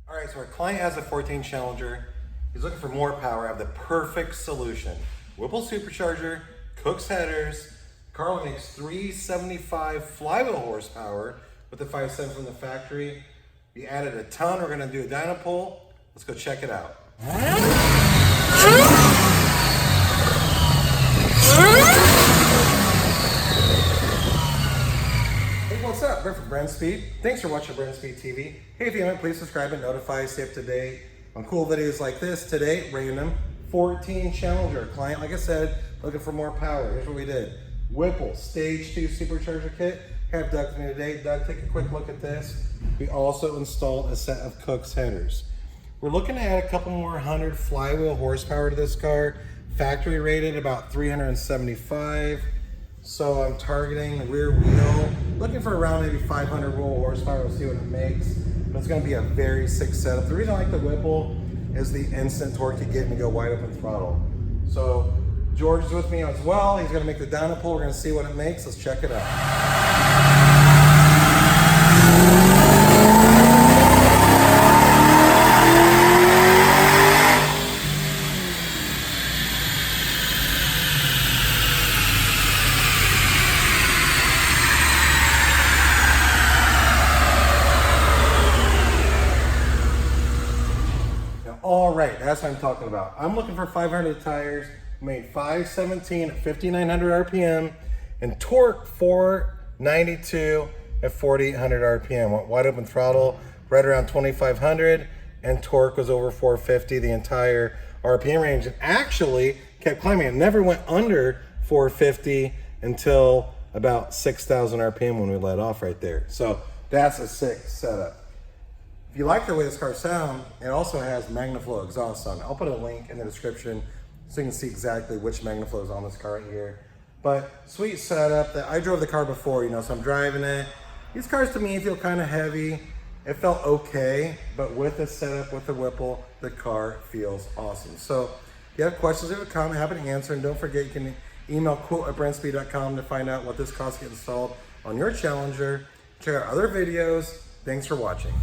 All right, so our client has a 14 Challenger. He's looking for more power. I have the perfect solution. Whipple Supercharger, Kooks headers. Car only makes 375 flywheel horsepower with the 5.7 from the factory. We added a ton. We're gonna do a dyno pull. Let's go check it out. Hey, what's up? We're from Brenspeed. Thanks for watching Brenspeed TV. Hey, if you haven't, please subscribe and notify, stay up to date on cool videos like this. Today, random 14 Challenger. Client, like I said, looking for more power. Here's what we did. Whipple Stage 2 Supercharger kit. Have Doug with me today. Doug, take a quick look at this. We also installed a set of Kooks headers. We're looking to add a couple more 100 flywheel horsepower to this car. Factory rated about 375. So I'm targeting the rear wheel, looking for around maybe 500 roll horsepower. We'll see what it makes. But it's gonna be a very sick setup. The reason I like the Whipple is the instant torque you get when you go wide open throttle. So George is with me as well. He's gonna make the dyno pull. We're gonna see what it makes. Let's check it out. All right, that's what I'm talking about. I'm looking for 500 tires, made 517 at 5,900 RPM, and torque 492 at 4,800 RPM. Went wide open throttle, right around 2,500, and torque was over 450 the entire RPM range. And actually kept climbing. It never went under 450 until about 6,000 RPM when we let off right there. So that's a sick setup. If you like the way this car sounds, it also has MagnaFlow exhaust on it. I'll put a link in the description so you can see exactly which MagnaFlow is on this car right here. But sweet setup. That I drove the car before, you know, so I'm driving it. These cars to me feel kind of heavy. It felt okay, but with the setup, with the Whipple, the car feels awesome. So if you have questions or comment, happy to answer. And don't forget, you can email quote@brenspeed.com to find out what this costs to get installed on your Challenger. Check out other videos. Thanks for watching.